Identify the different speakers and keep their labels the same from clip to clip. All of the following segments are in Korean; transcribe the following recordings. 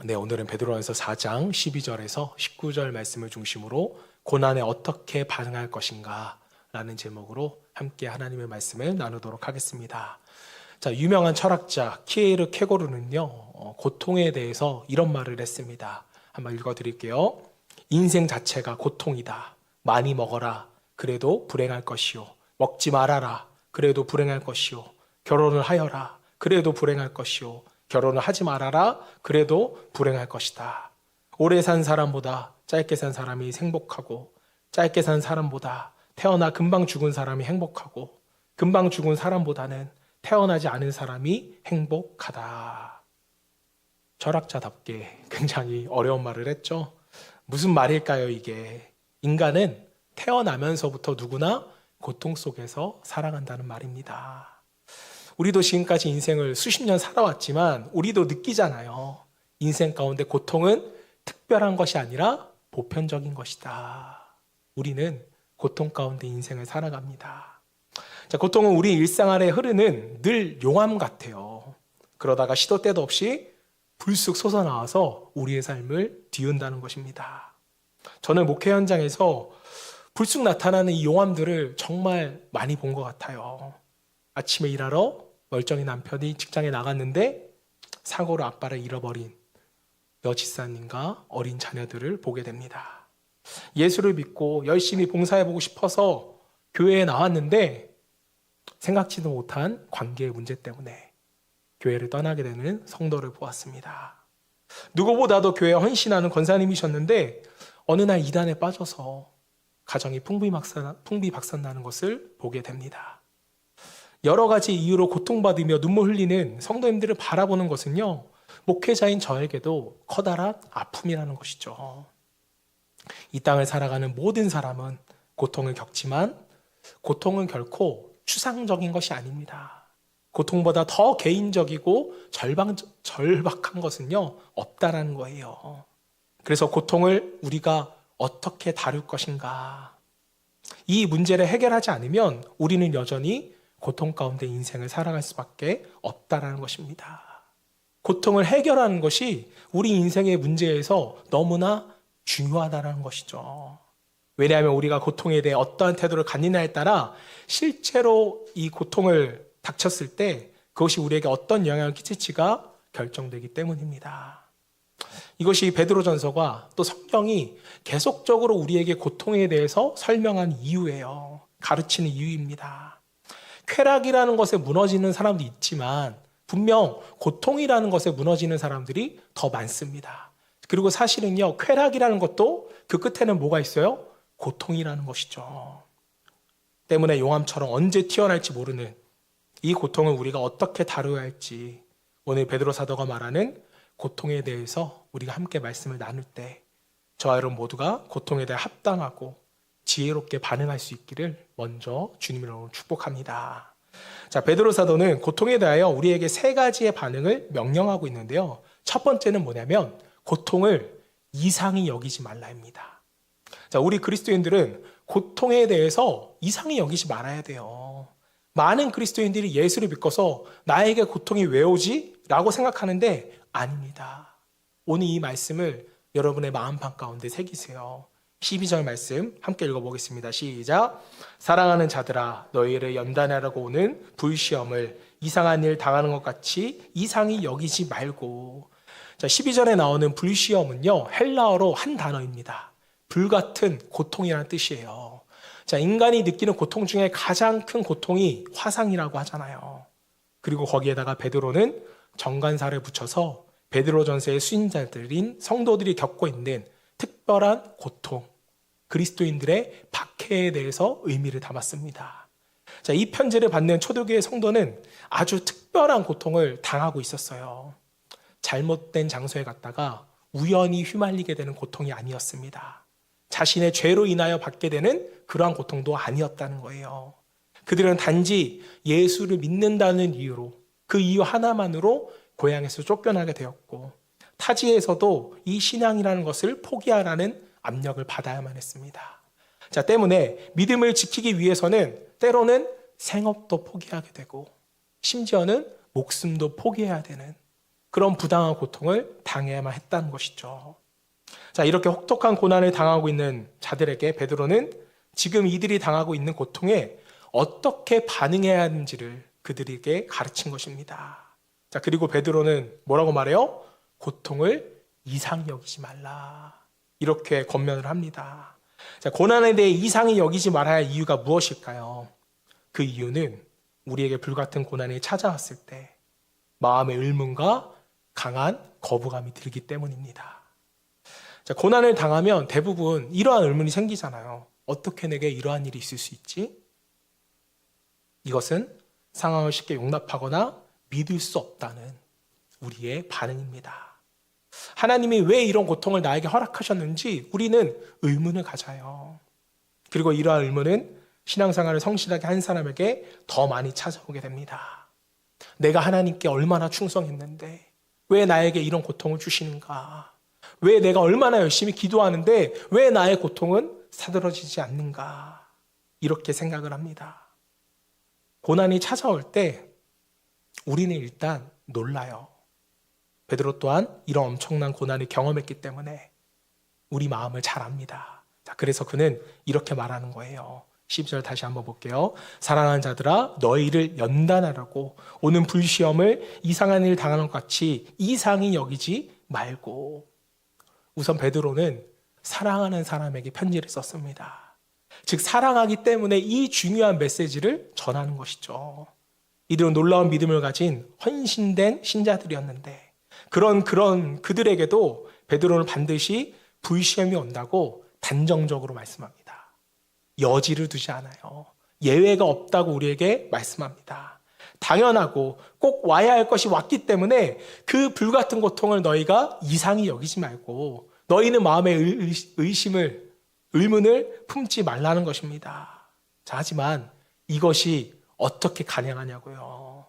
Speaker 1: 네, 오늘은 베드로전서 4장 12절에서 19절 말씀을 중심으로 고난에 어떻게 반응할 것인가 라는 제목으로 함께 하나님의 말씀을 나누도록 하겠습니다. 자, 유명한 철학자 키에르 케고르는요, 고통에 대해서 이런 말을 했습니다. 한번 읽어드릴게요. 인생 자체가 고통이다. 많이 먹어라. 그래도 불행할 것이요. 먹지 말아라. 그래도 불행할 것이요. 결혼을 하여라. 그래도 불행할 것이요. 결혼을 하지 말아라. 그래도 불행할 것이다. 오래 산 사람보다 짧게 산 사람이 행복하고, 짧게 산 사람보다 태어나 금방 죽은 사람이 행복하고, 금방 죽은 사람보다는 태어나지 않은 사람이 행복하다. 철학자답게 굉장히 어려운 말을 했죠. 무슨 말일까요, 이게? 인간은 태어나면서부터 누구나 고통 속에서 살아간다는 말입니다. 우리도 지금까지 인생을 수십 년 살아왔지만 우리도 느끼잖아요. 인생 가운데 고통은 특별한 것이 아니라 보편적인 것이다. 우리는 고통 가운데 인생을 살아갑니다. 자, 고통은 우리 일상 아래 흐르는 늘 용암 같아요. 그러다가 시도 때도 없이 불쑥 솟아나와서 우리의 삶을 뒤흔다는 것입니다. 저는 목회 현장에서 불쑥 나타나는 이 용암들을 정말 많이 본 것 같아요. 아침에 일하러 멀쩡히 남편이 직장에 나갔는데 사고로 아빠를 잃어버린 여집사님과 어린 자녀들을 보게 됩니다. 예수를 믿고 열심히 봉사해보고 싶어서 교회에 나왔는데 생각지도 못한 관계의 문제 때문에 교회를 떠나게 되는 성도를 보았습니다. 누구보다도 교회에 헌신하는 권사님이셨는데 어느 날 이단에 빠져서 가정이 풍비박산나는 것을 보게 됩니다. 여러 가지 이유로 고통받으며 눈물 흘리는 성도님들을 바라보는 것은요, 목회자인 저에게도 커다란 아픔이라는 것이죠. 이 땅을 살아가는 모든 사람은 고통을 겪지만 고통은 결코 추상적인 것이 아닙니다. 고통보다 더 개인적이고 절박한 것은요, 없다라는 거예요. 그래서 고통을 우리가 어떻게 다룰 것인가? 이 문제를 해결하지 않으면 우리는 여전히 고통 가운데 인생을 살아갈 수밖에 없다라는 것입니다. 고통을 해결하는 것이 우리 인생의 문제에서 너무나 중요하다는 것이죠. 왜냐하면 우리가 고통에 대해 어떠한 태도를 갖느냐에 따라 실제로 이 고통을 닥쳤을 때 그것이 우리에게 어떤 영향을 끼칠지가 결정되기 때문입니다. 이것이 베드로전서가 또 성경이 계속적으로 우리에게 고통에 대해서 설명한 이유예요. 가르치는 이유입니다. 쾌락이라는 것에 무너지는 사람도 있지만 분명 고통이라는 것에 무너지는 사람들이 더 많습니다. 그리고 사실은요, 쾌락이라는 것도 그 끝에는 뭐가 있어요? 고통이라는 것이죠. 때문에 용암처럼 언제 튀어날지 모르는 이 고통을 우리가 어떻게 다루어야 할지 오늘 베드로 사도가 말하는 고통에 대해서 우리가 함께 말씀을 나눌 때 저와 여러분 모두가 고통에 대해 합당하고 지혜롭게 반응할 수 있기를 먼저 주님으로 축복합니다. 자, 베드로 사도는 고통에 대하여 우리에게 세 가지의 반응을 명령하고 있는데요. 첫 번째는 뭐냐면 고통을 이상히 여기지 말라입니다. 자, 우리 그리스도인들은 고통에 대해서 이상히 여기지 말아야 돼요. 많은 그리스도인들이 예수를 믿고서 나에게 고통이 왜 오지? 라고 생각하는데 아닙니다. 오늘 이 말씀을 여러분의 마음판 가운데 새기세요. 12절 말씀 함께 읽어보겠습니다. 시작. 사랑하는 자들아, 너희를 연단하라고 오는 불시험을 이상한 일 당하는 것 같이 이상히 여기지 말고. 자, 12절에 나오는 불시험은요, 헬라어로 한 단어입니다. 불같은 고통이라는 뜻이에요. 자, 인간이 느끼는 고통 중에 가장 큰 고통이 화상이라고 하잖아요. 그리고 거기에다가 베드로는 정관사를 붙여서 베드로전서의 수인자들인 성도들이 겪고 있는 특별한 고통, 그리스도인들의 박해에 대해서 의미를 담았습니다. 자, 이 편지를 받는 초대교회 성도는 아주 특별한 고통을 당하고 있었어요. 잘못된 장소에 갔다가 우연히 휘말리게 되는 고통이 아니었습니다. 자신의 죄로 인하여 받게 되는 그러한 고통도 아니었다는 거예요. 그들은 단지 예수를 믿는다는 이유로, 그 이유 하나만으로 고향에서 쫓겨나게 되었고 타지에서도 이 신앙이라는 것을 포기하라는 압력을 받아야만 했습니다. 자, 때문에 믿음을 지키기 위해서는 때로는 생업도 포기하게 되고 심지어는 목숨도 포기해야 되는 그런 부당한 고통을 당해야만 했다는 것이죠. 자, 이렇게 혹독한 고난을 당하고 있는 자들에게 베드로는 지금 이들이 당하고 있는 고통에 어떻게 반응해야 하는지를 그들에게 가르친 것입니다. 자, 그리고 베드로는 뭐라고 말해요? 고통을 이상히 여기지 말라. 이렇게 권면을 합니다. 자, 고난에 대해 이상히 여기지 말아야 할 이유가 무엇일까요? 그 이유는 우리에게 불같은 고난이 찾아왔을 때 마음의 의문과 강한 거부감이 들기 때문입니다. 자, 고난을 당하면 대부분 이러한 의문이 생기잖아요. 어떻게 내게 이러한 일이 있을 수 있지? 이것은 상황을 쉽게 용납하거나 믿을 수 없다는 우리의 반응입니다. 하나님이 왜 이런 고통을 나에게 허락하셨는지 우리는 의문을 가져요. 그리고 이러한 의문은 신앙생활을 성실하게 한 사람에게 더 많이 찾아오게 됩니다. 내가 하나님께 얼마나 충성했는데 왜 나에게 이런 고통을 주시는가? 왜 내가 얼마나 열심히 기도하는데 왜 나의 고통은 사들어지지 않는가? 이렇게 생각을 합니다. 고난이 찾아올 때 우리는 일단 놀라요. 베드로 또한 이런 엄청난 고난을 경험했기 때문에 우리 마음을 잘 압니다. 자, 그래서 그는 이렇게 말하는 거예요. 10절 다시 한번 볼게요. 사랑하는 자들아, 너희를 연단하라고 오는 불시험을 이상한 일 당하는 것 같이 이상히 여기지 말고. 우선 베드로는 사랑하는 사람에게 편지를 썼습니다. 즉 사랑하기 때문에 이 중요한 메시지를 전하는 것이죠. 이들은 놀라운 믿음을 가진 헌신된 신자들이었는데 그런 그들에게도 베드로는 반드시 불시험이 온다고 단정적으로 말씀합니다. 여지를 두지 않아요. 예외가 없다고 우리에게 말씀합니다. 당연하고 꼭 와야 할 것이 왔기 때문에 그 불같은 고통을 너희가 이상히 여기지 말고 너희는 마음의 의문을 품지 말라는 것입니다. 자, 하지만 이것이 어떻게 가능하냐고요.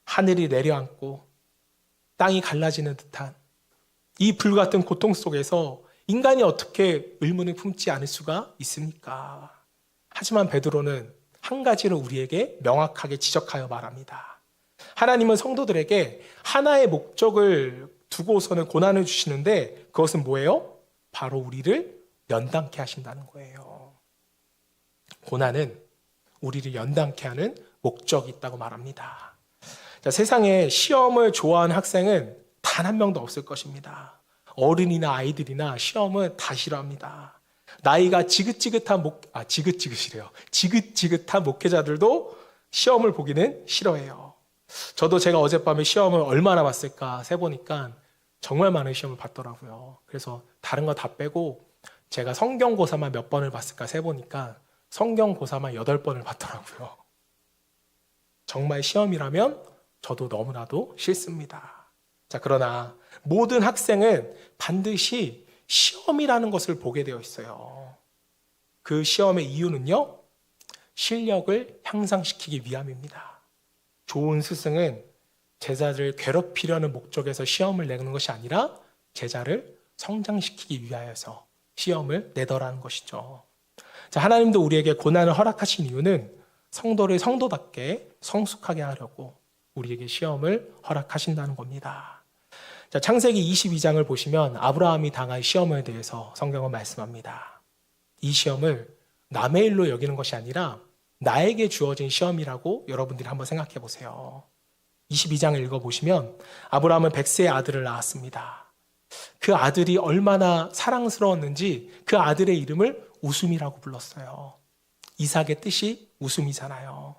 Speaker 1: 하늘이 내려앉고 땅이 갈라지는 듯한 이 불같은 고통 속에서 인간이 어떻게 의문을 품지 않을 수가 있습니까? 하지만 베드로는 한 가지를 우리에게 명확하게 지적하여 말합니다. 하나님은 성도들에게 하나의 목적을 두고서는 고난을 주시는데 그것은 뭐예요? 바로 우리를 연단케 하신다는 거예요. 고난은 우리를 연단케 하는 목적이 있다고 말합니다. 자, 세상에 시험을 좋아하는 학생은 단 한 명도 없을 것입니다. 어른이나 아이들이나 시험은 다 싫어합니다. 나이가 지긋지긋한 목회자들도 시험을 보기는 싫어해요. 저도 제가 어젯밤에 시험을 얼마나 봤을까 세보니까 정말 많은 시험을 봤더라고요. 그래서 다른 거 다 빼고 제가 성경고사만 몇 번을 봤을까 세보니까 성경고사만 8번을 봤더라고요. 정말 시험이라면 저도 너무나도 싫습니다. 자, 그러나 모든 학생은 반드시 시험이라는 것을 보게 되어 있어요. 그 시험의 이유는요, 실력을 향상시키기 위함입니다. 좋은 스승은 제자를 괴롭히려는 목적에서 시험을 내는 것이 아니라 제자를 성장시키기 위하여서 시험을 내더라는 것이죠. 자, 하나님도 우리에게 고난을 허락하신 이유는 성도를 성도답게 성숙하게 하려고 우리에게 시험을 허락하신다는 겁니다. 자, 창세기 22장을 보시면 아브라함이 당한 시험에 대해서 성경은 말씀합니다. 이 시험을 남의 일로 여기는 것이 아니라 나에게 주어진 시험이라고 여러분들이 한번 생각해 보세요. 22장을 읽어보시면 아브라함은 100세의 아들을 낳았습니다. 그 아들이 얼마나 사랑스러웠는지 그 아들의 이름을 웃음이라고 불렀어요. 이삭의 뜻이 웃음이잖아요.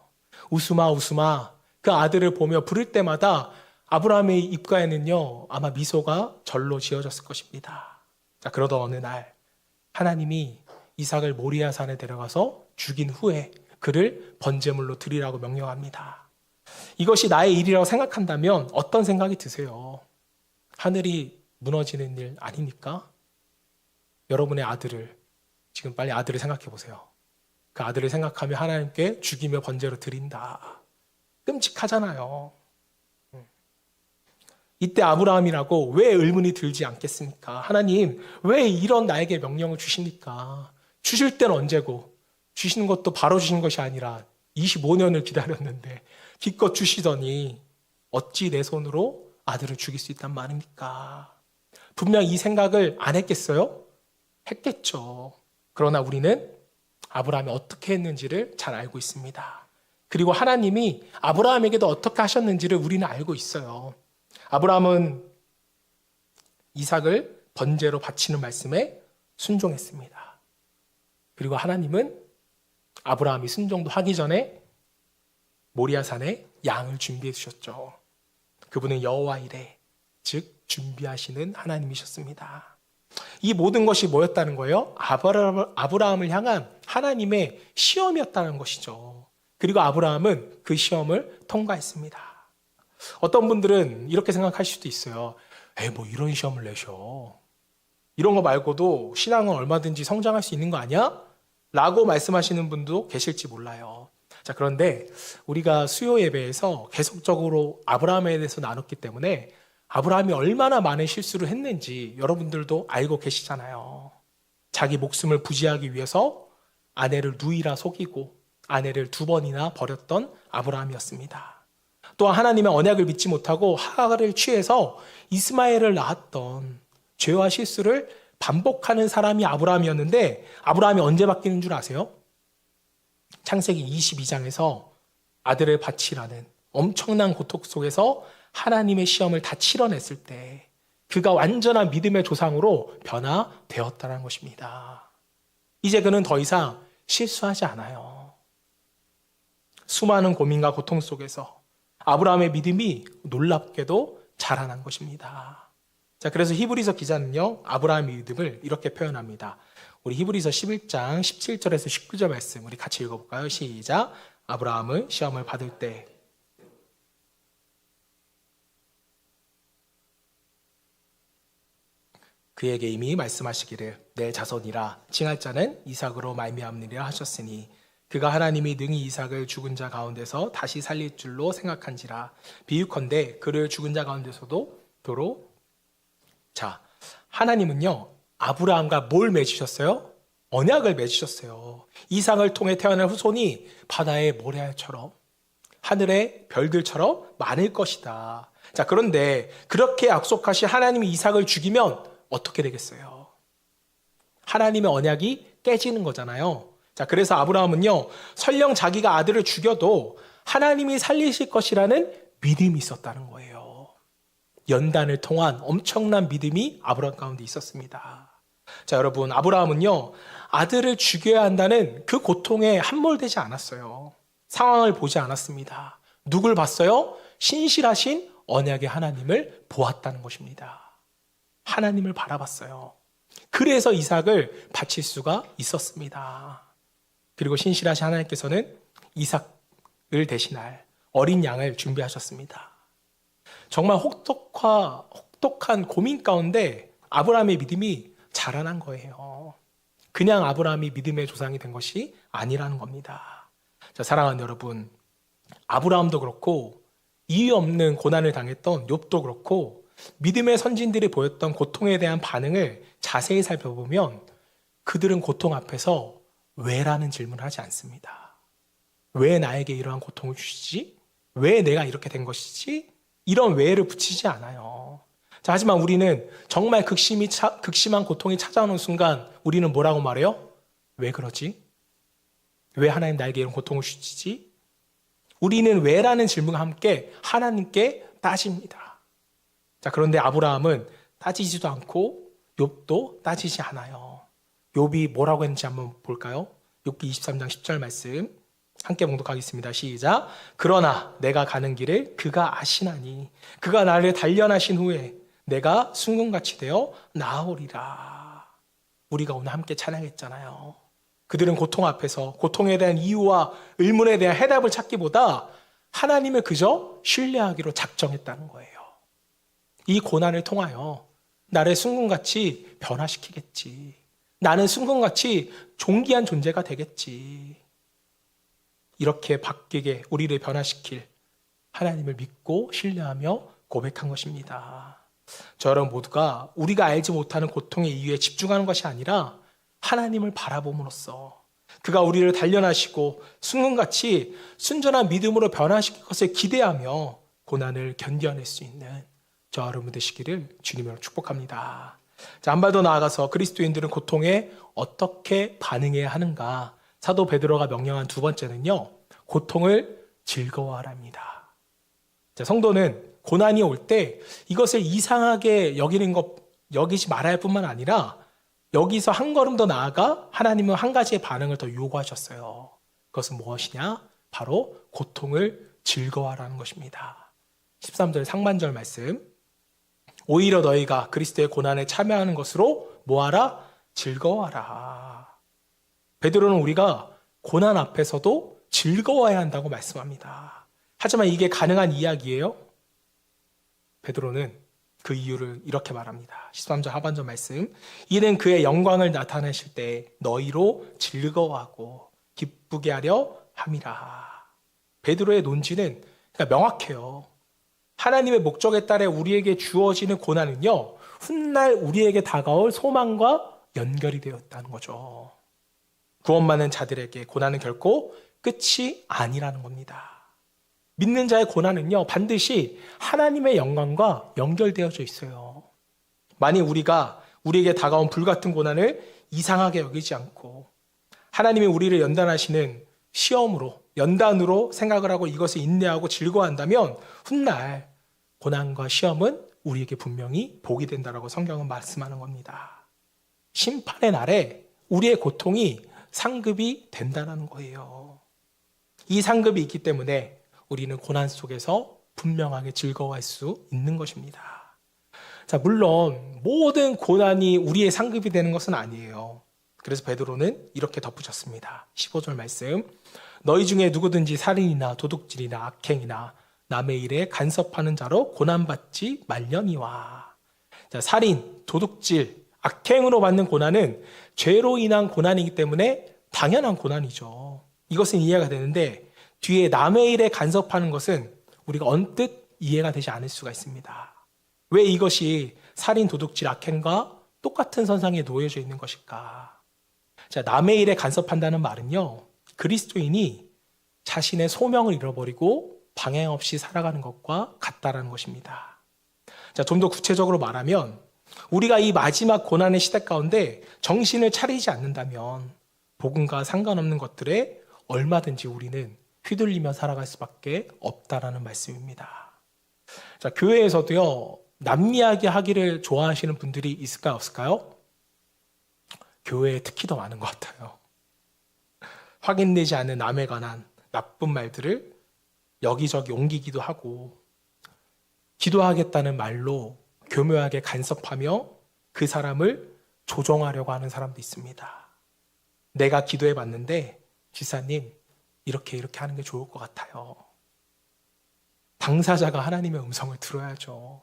Speaker 1: 웃음아 웃음아. 그 아들을 보며 부를 때마다 아브라함의 입가에는요 아마 미소가 절로 지어졌을 것입니다. 자, 그러던 어느 날 하나님이 이삭을 모리아 산에 데려가서 죽인 후에 그를 번제물로 드리라고 명령합니다. 이것이 나의 일이라고 생각한다면 어떤 생각이 드세요? 하늘이 무너지는 일 아닙니까? 여러분의 아들을 지금 빨리 아들을 생각해 보세요. 그 아들을 생각하며 하나님께 죽이며 번제로 드린다. 끔찍하잖아요. 이때 아브라함이라고 왜 의문이 들지 않겠습니까? 하나님, 왜 이런 나에게 명령을 주십니까? 주실 때는 언제고, 주시는 것도 바로 주신 것이 아니라 25년을 기다렸는데 기껏 주시더니 어찌 내 손으로 아들을 죽일 수 있단 말입니까? 분명 이 생각을 안 했겠어요? 했겠죠. 그러나 우리는 아브라함이 어떻게 했는지를 잘 알고 있습니다. 그리고 하나님이 아브라함에게도 어떻게 하셨는지를 우리는 알고 있어요. 아브라함은 이삭을 번제로 바치는 말씀에 순종했습니다. 그리고 하나님은 아브라함이 순종도 하기 전에 모리아산에 양을 준비해 주셨죠. 그분은 여호와 이레, 즉 준비하시는 하나님이셨습니다. 이 모든 것이 뭐였다는 거예요? 아브라함을 향한 하나님의 시험이었다는 것이죠. 그리고 아브라함은 그 시험을 통과했습니다. 어떤 분들은 이렇게 생각할 수도 있어요. 뭐 이런 시험을 내셔. 이런 거 말고도 신앙은 얼마든지 성장할 수 있는 거 아니야? 라고 말씀하시는 분도 계실지 몰라요. 자, 그런데 우리가 수요 예배에서 계속적으로 아브라함에 대해서 나눴기 때문에 아브라함이 얼마나 많은 실수를 했는지 여러분들도 알고 계시잖아요. 자기 목숨을 부지하기 위해서 아내를 누이라 속이고 아내를 2번이나 버렸던 아브라함이었습니다. 또한 하나님의 언약을 믿지 못하고 하갈을 취해서 이스마엘을 낳았던 죄와 실수를 반복하는 사람이 아브라함이었는데 아브라함이 언제 바뀌는 줄 아세요? 창세기 22장에서 아들을 바치라는 엄청난 고통 속에서 하나님의 시험을 다 치러냈을 때 그가 완전한 믿음의 조상으로 변화되었다는 것입니다. 이제 그는 더 이상 실수하지 않아요. 수많은 고민과 고통 속에서 아브라함의 믿음이 놀랍게도 자라난 것입니다. 자, 그래서 히브리서 기자는요, 아브라함의 믿음을 이렇게 표현합니다. 우리 히브리서 11장 17절에서 19절 말씀 우리 같이 읽어볼까요? 시작. 아브라함은 시험을 받을 때 그에게 이미 말씀하시기를 내 자손이라 칭할 자는 이삭으로 말미암으리라 하셨으니 그가 하나님이 능히 이삭을 죽은 자 가운데서 다시 살릴 줄로 생각한지라. 비유컨대 그를 죽은 자 가운데서도 도로. 자, 하나님은요 아브라함과 뭘 맺으셨어요? 언약을 맺으셨어요. 이삭을 통해 태어날 후손이 바다의 모래알처럼 하늘의 별들처럼 많을 것이다. 자, 그런데 그렇게 약속하신 하나님이 이삭을 죽이면 어떻게 되겠어요? 하나님의 언약이 깨지는 거잖아요. 자, 그래서 아브라함은요, 설령 자기가 아들을 죽여도 하나님이 살리실 것이라는 믿음이 있었다는 거예요. 연단을 통한 엄청난 믿음이 아브라함 가운데 있었습니다. 자, 여러분, 아브라함은요, 아들을 죽여야 한다는 그 고통에 함몰되지 않았어요. 상황을 보지 않았습니다. 누굴 봤어요? 신실하신 언약의 하나님을 보았다는 것입니다. 하나님을 바라봤어요. 그래서 이삭을 바칠 수가 있었습니다. 그리고 신실하신 하나님께서는 이삭을 대신할 어린 양을 준비하셨습니다. 정말 혹독한 고민 가운데 아브라함의 믿음이 자라난 거예요. 그냥 아브라함이 믿음의 조상이 된 것이 아니라는 겁니다. 자, 사랑하는 여러분, 아브라함도 그렇고 이유 없는 고난을 당했던 욥도 그렇고 믿음의 선진들이 보였던 고통에 대한 반응을 자세히 살펴보면 그들은 고통 앞에서 왜라는 질문을 하지 않습니다. 왜 나에게 이러한 고통을 주시지? 왜 내가 이렇게 된 것이지? 이런 왜를 붙이지 않아요. 자, 하지만 우리는 정말 극심한 고통이 찾아오는 순간 우리는 뭐라고 말해요? 왜 그러지? 왜 하나님 나에게 이런 고통을 주시지? 우리는 왜라는 질문과 함께 하나님께 따집니다. 자, 그런데 아브라함은 따지지도 않고 욥도 따지지 않아요. 욥이 뭐라고 했는지 한번 볼까요? 욥기 23장 10절 말씀 함께 봉독하겠습니다. 시작. 그러나 내가 가는 길을 그가 아시나니 그가 나를 단련하신 후에 내가 순금같이 되어 나아오리라. 우리가 오늘 함께 찬양했잖아요. 그들은 고통 앞에서 고통에 대한 이유와 의문에 대한 해답을 찾기보다 하나님을 그저 신뢰하기로 작정했다는 거예요. 이 고난을 통하여 나를 순금같이 변화시키겠지. 나는 순금같이 존귀한 존재가 되겠지. 이렇게 바뀌게 우리를 변화시킬 하나님을 믿고 신뢰하며 고백한 것입니다. 저 여러분 모두가 우리가 알지 못하는 고통의 이유에 집중하는 것이 아니라 하나님을 바라봄으로써 그가 우리를 단련하시고 순금같이 순전한 믿음으로 변화시킬 것을 기대하며 고난을 견뎌낼 수 있는 저와 여러분 되시기를 주님으로 축복합니다. 자, 한 발 더 나아가서 그리스도인들은 고통에 어떻게 반응해야 하는가? 사도 베드로가 명령한 두 번째는요, 고통을 즐거워하랍니다. 자, 성도는 고난이 올 때 이것을 이상하게 여기지 말아야 할 뿐만 아니라 여기서 한 걸음 더 나아가 하나님은 한 가지의 반응을 더 요구하셨어요. 그것은 무엇이냐? 바로 고통을 즐거워하라는 것입니다. 13절 상반절 말씀. 오히려 너희가 그리스도의 고난에 참여하는 것으로 뭐하라? 즐거워하라. 베드로는 우리가 고난 앞에서도 즐거워해야 한다고 말씀합니다. 하지만 이게 가능한 이야기예요? 베드로는 그 이유를 이렇게 말합니다. 13절 하반절 말씀. 이는 그의 영광을 나타내실 때 너희로 즐거워하고 기쁘게 하려 함이라. 베드로의 논지는 명확해요. 하나님의 목적에 따라 우리에게 주어지는 고난은요, 훗날 우리에게 다가올 소망과 연결이 되었다는 거죠. 구원받는 자들에게 고난은 결코 끝이 아니라는 겁니다. 믿는 자의 고난은요, 반드시 하나님의 영광과 연결되어져 있어요. 만약 우리에게 다가온 불같은 고난을 이상하게 여기지 않고 하나님이 우리를 연단하시는 연단으로 생각을 하고 이것을 인내하고 즐거워한다면 훗날 고난과 시험은 우리에게 분명히 복이 된다라고 성경은 말씀하는 겁니다. 심판의 날에 우리의 고통이 상급이 된다는 거예요. 이 상급이 있기 때문에 우리는 고난 속에서 분명하게 즐거워할 수 있는 것입니다. 자, 물론 모든 고난이 우리의 상급이 되는 것은 아니에요. 그래서 베드로는 이렇게 덧붙였습니다. 15절 말씀. 너희 중에 누구든지 살인이나 도둑질이나 악행이나 남의 일에 간섭하는 자로 고난받지 말려니와. 자, 살인, 도둑질, 악행으로 받는 고난은 죄로 인한 고난이기 때문에 당연한 고난이죠. 이것은 이해가 되는데 뒤에 남의 일에 간섭하는 것은 우리가 언뜻 이해가 되지 않을 수가 있습니다. 왜 이것이 살인, 도둑질, 악행과 똑같은 선상에 놓여져 있는 것일까? 자, 남의 일에 간섭한다는 말은요, 그리스도인이 자신의 소명을 잃어버리고 방향 없이 살아가는 것과 같다라는 것입니다. 자, 좀 더 구체적으로 말하면 우리가 이 마지막 고난의 시대 가운데 정신을 차리지 않는다면 복음과 상관없는 것들에 얼마든지 우리는 휘둘리며 살아갈 수밖에 없다라는 말씀입니다. 자, 교회에서도요, 남 이야기 하기를 좋아하시는 분들이 있을까요, 없을까요? 교회에 특히 더 많은 것 같아요. 확인되지 않은 남에 관한 나쁜 말들을 여기저기 옮기기도 하고 기도하겠다는 말로 교묘하게 간섭하며 그 사람을 조종하려고 하는 사람도 있습니다. 내가 기도해 봤는데 지사님 이렇게 하는 게 좋을 것 같아요. 당사자가 하나님의 음성을 들어야죠.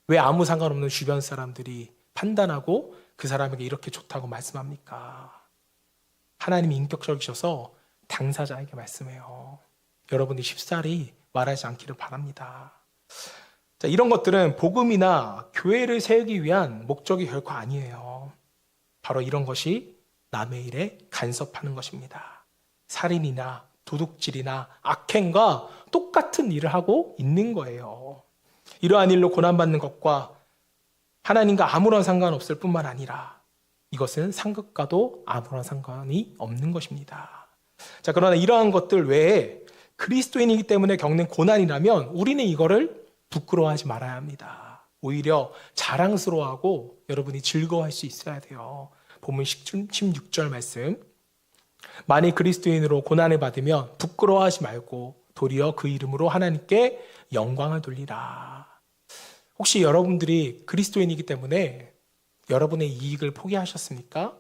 Speaker 1: 왜 아무 상관없는 주변 사람들이 판단하고 그 사람에게 이렇게 좋다고 말씀합니까? 하나님이 인격적이셔서 당사자에게 말씀해요. 여러분이 쉽사리 말하지 않기를 바랍니다. 자, 이런 것들은 복음이나 교회를 세우기 위한 목적이 결코 아니에요. 바로 이런 것이 남의 일에 간섭하는 것입니다. 살인이나 도둑질이나 악행과 똑같은 일을 하고 있는 거예요. 이러한 일로 고난받는 것과 하나님과 아무런 상관없을 뿐만 아니라 이것은 상급과도 아무런 상관이 없는 것입니다. 자, 그러나 이러한 것들 외에 그리스도인이기 때문에 겪는 고난이라면 우리는 이거를 부끄러워하지 말아야 합니다. 오히려 자랑스러워하고 여러분이 즐거워할 수 있어야 돼요. 본문 16절 말씀. 만일 그리스도인으로 고난을 받으면 부끄러워하지 말고 도리어 그 이름으로 하나님께 영광을 돌리라. 혹시 여러분들이 그리스도인이기 때문에 여러분의 이익을 포기하셨습니까?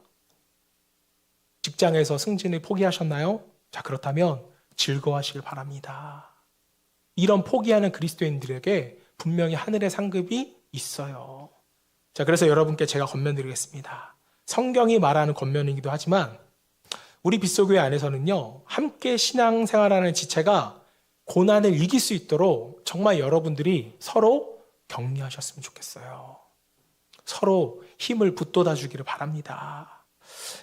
Speaker 1: 직장에서 승진을 포기하셨나요? 자, 그렇다면 즐거워하시길 바랍니다. 이런 포기하는 그리스도인들에게 분명히 하늘의 상급이 있어요. 자, 그래서 여러분께 제가 권면드리겠습니다. 성경이 말하는 권면이기도 하지만 우리 빗소교회 안에서는요, 함께 신앙생활하는 지체가 고난을 이길 수 있도록 정말 여러분들이 서로 격려하셨으면 좋겠어요. 서로 힘을 북돋아 주기를 바랍니다.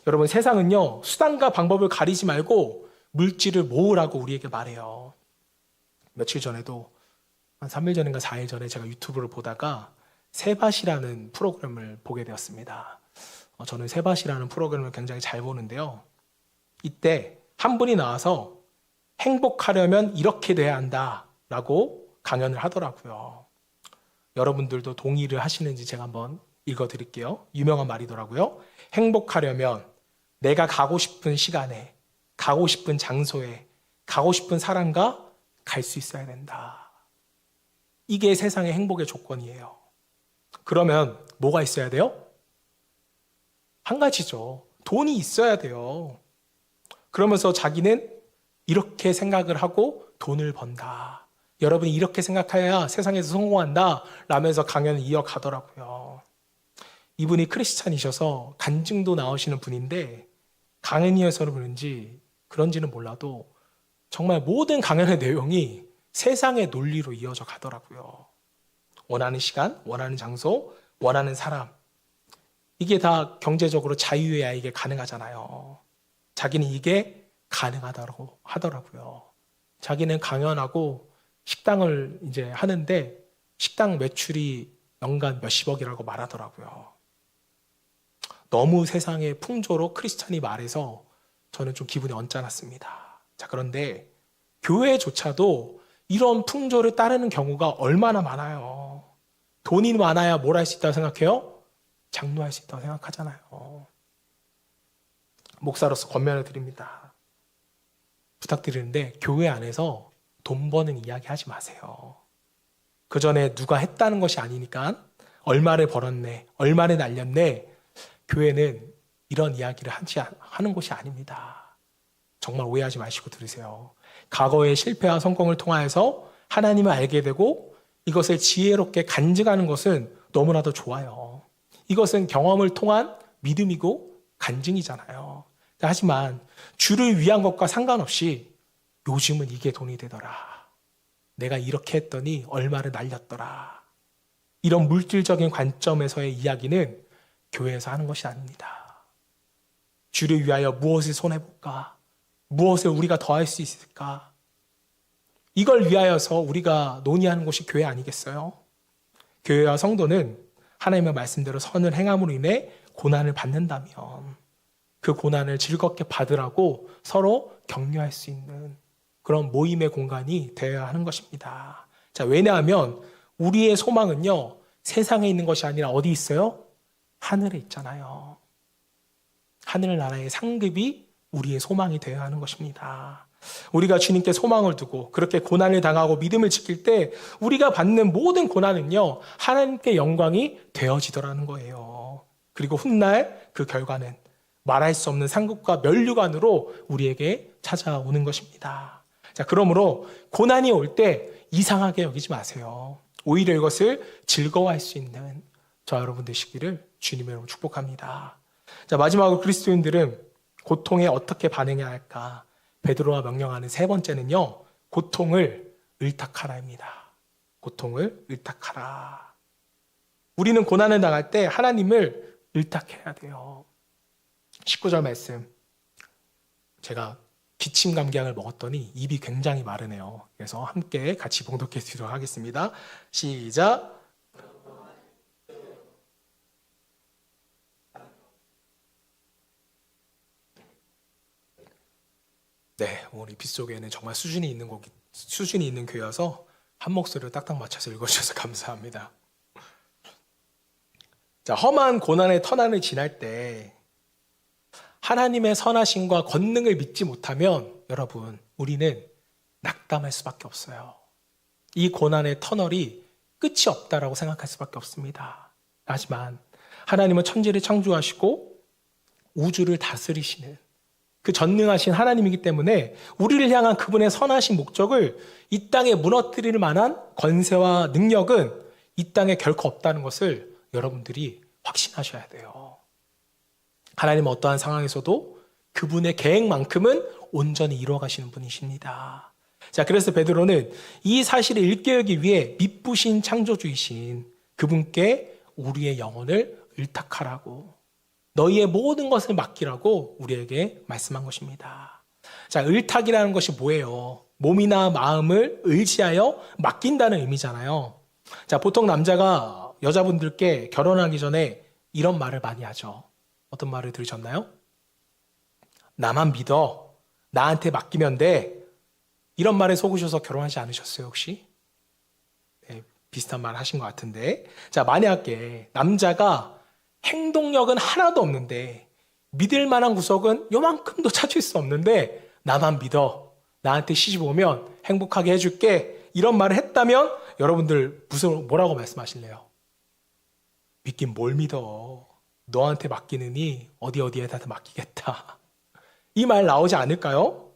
Speaker 1: 여러분, 세상은요, 수단과 방법을 가리지 말고 물질을 모으라고 우리에게 말해요. 며칠 전에도 한 3일 전인가 4일 전에 제가 유튜브를 보다가 세밭이라는 프로그램을 보게 되었습니다. 저는 세밭이라는 프로그램을 굉장히 잘 보는데요. 이때 한 분이 나와서 행복하려면 이렇게 돼야 한다라고 강연을 하더라고요. 여러분들도 동의를 하시는지 제가 한번 읽어드릴게요. 유명한 말이더라고요. 행복하려면 내가 가고 싶은 시간에, 가고 싶은 장소에, 가고 싶은 사람과 갈 수 있어야 된다. 이게 세상의 행복의 조건이에요. 그러면 뭐가 있어야 돼요? 한 가지죠. 돈이 있어야 돼요. 그러면서 자기는 이렇게 생각을 하고 돈을 번다. 여러분이 이렇게 생각해야 세상에서 성공한다. 라면서 강연을 이어가더라고요. 이분이 크리스찬이셔서 간증도 나오시는 분인데 강연이어서 그런지는 몰라도 정말 모든 강연의 내용이 세상의 논리로 이어져 가더라고요. 원하는 시간, 원하는 장소, 원하는 사람. 이게 다 경제적으로 자유해야 이게 가능하잖아요. 자기는 이게 가능하다고 하더라고요. 자기는 강연하고 식당을 이제 하는데 식당 매출이 연간 몇십억이라고 말하더라고요. 너무 세상의 풍조로 크리스찬이 말해서 저는 좀 기분이 언짢았습니다. 자, 그런데 교회조차도 이런 풍조를 따르는 경우가 얼마나 많아요. 돈이 많아야 뭘 할 수 있다고 생각해요? 장로할 수 있다고 생각하잖아요. 목사로서 권면을 드립니다. 부탁드리는데 교회 안에서 돈 버는 이야기 하지 마세요. 그 전에 누가 했다는 것이 아니니까 얼마를 벌었네, 얼마를 날렸네. 교회는 이런 이야기를 하는 곳이 아닙니다. 정말 오해하지 마시고 들으세요. 과거의 실패와 성공을 통하여서 하나님을 알게 되고 이것을 지혜롭게 간증하는 것은 너무나도 좋아요. 이것은 경험을 통한 믿음이고 간증이잖아요. 하지만 주를 위한 것과 상관없이 요즘은 이게 돈이 되더라. 내가 이렇게 했더니 얼마를 날렸더라. 이런 물질적인 관점에서의 이야기는 교회에서 하는 것이 아닙니다. 주를 위하여 무엇을 손해볼까? 무엇을 우리가 더할 수 있을까? 이걸 위하여서 우리가 논의하는 곳이 교회 아니겠어요? 교회와 성도는 하나님의 말씀대로 선을 행함으로 인해 고난을 받는다면 그 고난을 즐겁게 받으라고 서로 격려할 수 있는 그런 모임의 공간이 되어야 하는 것입니다. 자, 왜냐하면 우리의 소망은요, 세상에 있는 것이 아니라 어디 있어요? 하늘에 있잖아요. 하늘나라의 상급이 우리의 소망이 되어야 하는 것입니다. 우리가 주님께 소망을 두고 그렇게 고난을 당하고 믿음을 지킬 때 우리가 받는 모든 고난은요, 하나님께 영광이 되어지더라는 거예요. 그리고 훗날 그 결과는 말할 수 없는 상급과 면류관으로 우리에게 찾아오는 것입니다. 자, 그러므로 고난이 올 때 이상하게 여기지 마세요. 오히려 이것을 즐거워할 수 있는 저 여러분 되시기를 주님의 이름으로 축복합니다. 자, 마지막으로 그리스도인들은 고통에 어떻게 반응해야 할까? 베드로가 명령하는 세 번째는요, 고통을 을탁하라입니다. 고통을 을탁하라. 우리는 고난을 당할 때 하나님을 을탁해야 돼요. 19절 말씀. 제가 기침 감기약을 먹었더니 입이 굉장히 마르네요. 그래서 함께 같이 봉독해 드리도록 하겠습니다. 시작. 네, 오늘 에피소드에는 정말 수준이 있는 교회여서 한 목소리로 딱딱 맞춰서 읽어주셔서 감사합니다. 자, 험한 고난의 터널을 지날 때 하나님의 선하심과 권능을 믿지 못하면 여러분, 우리는 낙담할 수밖에 없어요. 이 고난의 터널이 끝이 없다라고 생각할 수밖에 없습니다. 하지만 하나님은 천지를 창조하시고 우주를 다스리시는 그 전능하신 하나님이기 때문에 우리를 향한 그분의 선하신 목적을 이 땅에 무너뜨릴 만한 권세와 능력은 이 땅에 결코 없다는 것을 여러분들이 확신하셔야 돼요. 하나님은 어떠한 상황에서도 그분의 계획만큼은 온전히 이루어가시는 분이십니다. 자, 그래서 베드로는 이 사실을 일깨우기 위해 미쁘신 창조주이신 그분께 우리의 영혼을 을탁하라고, 너희의 모든 것을 맡기라고 우리에게 말씀한 것입니다. 자, 을탁이라는 것이 뭐예요? 몸이나 마음을 의지하여 맡긴다는 의미잖아요. 자, 보통 남자가 여자분들께 결혼하기 전에 이런 말을 많이 하죠. 어떤 말을 들으셨나요? 나만 믿어. 나한테 맡기면 돼. 이런 말에 속으셔서 결혼하지 않으셨어요, 혹시? 네, 비슷한 말 하신 것 같은데. 자, 만약에 남자가 행동력은 하나도 없는데 믿을 만한 구석은 요만큼도 찾을 수 없는데 나만 믿어. 나한테 시집 오면 행복하게 해줄게. 이런 말을 했다면 여러분들 뭐라고 말씀하실래요? 믿긴 뭘 믿어. 너한테 맡기느니 어디에다 맡기겠다. 이 말 나오지 않을까요?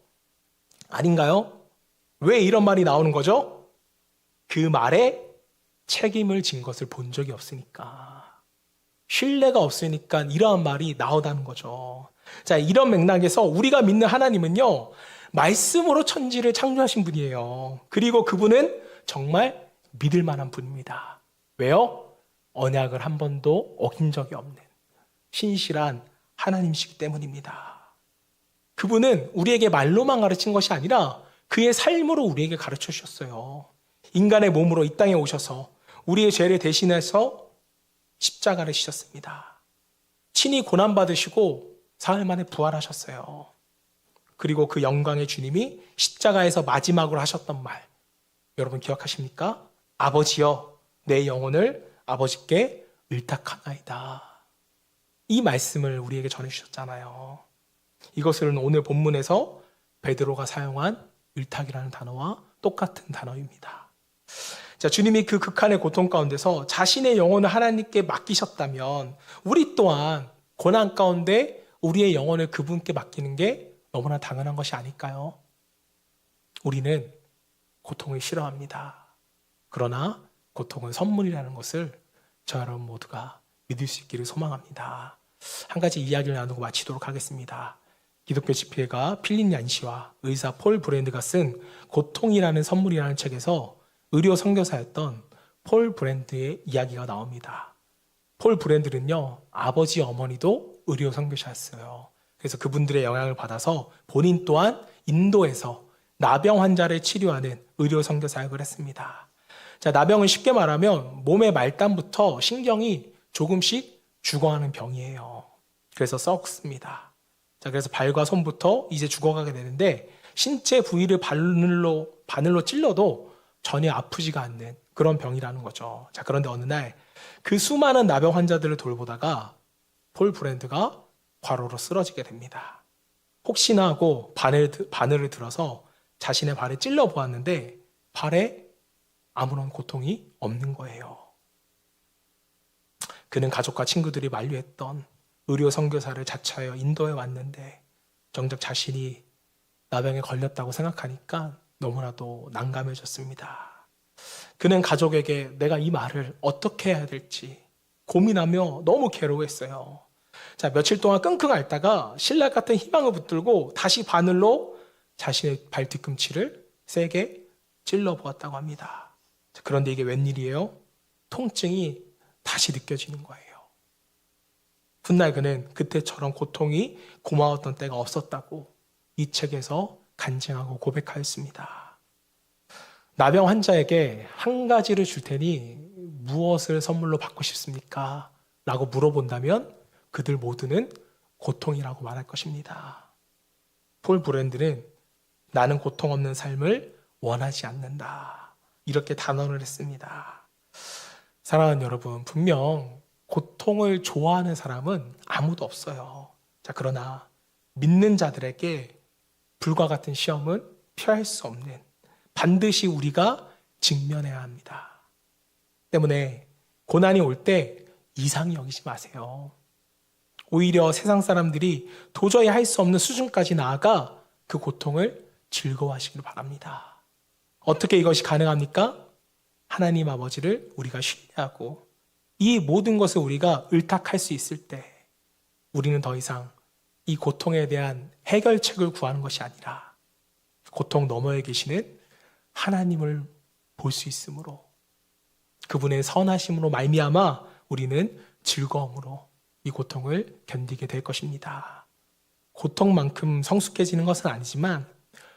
Speaker 1: 아닌가요? 왜 이런 말이 나오는 거죠? 그 말에 책임을 진 것을 본 적이 없으니까. 신뢰가 없으니까 이러한 말이 나오다는 거죠. 자, 이런 맥락에서 우리가 믿는 하나님은요, 말씀으로 천지를 창조하신 분이에요. 그리고 그분은 정말 믿을 만한 분입니다. 왜요? 언약을 한 번도 어긴 적이 없는 신실한 하나님이시기 때문입니다. 그분은 우리에게 말로만 가르친 것이 아니라 그의 삶으로 우리에게 가르쳐 주셨어요. 인간의 몸으로 이 땅에 오셔서 우리의 죄를 대신해서 십자가를 지셨습니다. 친히 고난받으시고 사흘 만에 부활하셨어요. 그리고 그 영광의 주님이 십자가에서 마지막으로 하셨던 말, 여러분 기억하십니까? 아버지여, 내 영혼을 아버지께 의탁하나이다. 이 말씀을 우리에게 전해주셨잖아요. 이것은 오늘 본문에서 베드로가 사용한 의탁이라는 단어와 똑같은 단어입니다. 자, 주님이 그 극한의 고통 가운데서 자신의 영혼을 하나님께 맡기셨다면 우리 또한 고난 가운데 우리의 영혼을 그분께 맡기는 게 너무나 당연한 것이 아닐까요? 우리는 고통을 싫어합니다. 그러나 고통은 선물이라는 것을 저 여러분 모두가 믿을 수 있기를 소망합니다. 한 가지 이야기를 나누고 마치도록 하겠습니다. 기독교 집회가 필립 얀시와 의사 폴 브랜드가 쓴 고통이라는 선물이라는 책에서 의료 선교사였던 폴 브랜드의 이야기가 나옵니다. 폴 브랜드는요, 아버지 어머니도 의료 선교사였어요. 그래서 그분들의 영향을 받아서 본인 또한 인도에서 나병 환자를 치료하는 의료 선교 사역을 했습니다. 자, 나병은 쉽게 말하면 몸의 말단부터 신경이 조금씩 죽어가는 병이에요. 그래서 썩습니다. 자, 그래서 발과 손부터 이제 죽어가게 되는데 신체 부위를 바늘로 찔러도 전혀 아프지가 않는 그런 병이라는 거죠. 자, 그런데 어느 날 그 수많은 나병 환자들을 돌보다가 폴 브랜드가 과로로 쓰러지게 됩니다. 혹시나 하고 바늘을 들어서 자신의 발에 찔러 보았는데 발에 아무런 고통이 없는 거예요. 그는 가족과 친구들이 만류했던 의료 선교사를 자처하여 인도에 왔는데 정작 자신이 나병에 걸렸다고 생각하니까 너무나도 난감해졌습니다. 그는 가족에게 내가 이 말을 어떻게 해야 될지 고민하며 너무 괴로워했어요. 자, 며칠 동안 끙끙 앓다가 신랄 같은 희망을 붙들고 다시 바늘로 자신의 발 뒤꿈치를 세게 찔러 보았다고 합니다. 자, 그런데 이게 웬일이에요? 통증이 다시 느껴지는 거예요. 훗날 그는 그때처럼 고통이 고마웠던 때가 없었다고 이 책에서 간증하고 고백하였습니다. 나병 환자에게 한 가지를 줄 테니 무엇을 선물로 받고 싶습니까? 라고 물어본다면 그들 모두는 고통이라고 말할 것입니다. 폴 브랜드는 나는 고통 없는 삶을 원하지 않는다. 이렇게 단언을 했습니다. 사랑하는 여러분, 분명 고통을 좋아하는 사람은 아무도 없어요. 자, 그러나 믿는 자들에게 불과 같은 시험은 피할 수 없는 반드시 우리가 직면해야 합니다. 때문에 고난이 올 때 이상히 여기지 마세요. 오히려 세상 사람들이 도저히 할 수 없는 수준까지 나아가 그 고통을 즐거워하시길 바랍니다. 어떻게 이것이 가능합니까? 하나님 아버지를 우리가 신뢰하고 이 모든 것을 우리가 의탁할 수 있을 때 우리는 더 이상 이 고통에 대한 해결책을 구하는 것이 아니라 고통 너머에 계시는 하나님을 볼 수 있으므로 그분의 선하심으로 말미암아 우리는 즐거움으로 이 고통을 견디게 될 것입니다. 고통만큼 성숙해지는 것은 아니지만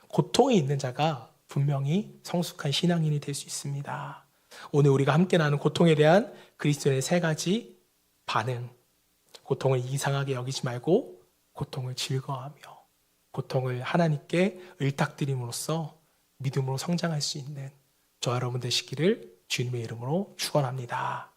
Speaker 1: 고통이 있는 자가 분명히 성숙한 신앙인이 될 수 있습니다. 오늘 우리가 함께 나눈 고통에 대한 그리스도인의 세 가지 반응. 고통을 이상하게 여기지 말고 고통을 즐거워하며 고통을 하나님께 의탁드림으로써 믿음으로 성장할 수 있는 저와 여러분 되시기를 주님의 이름으로 축원합니다.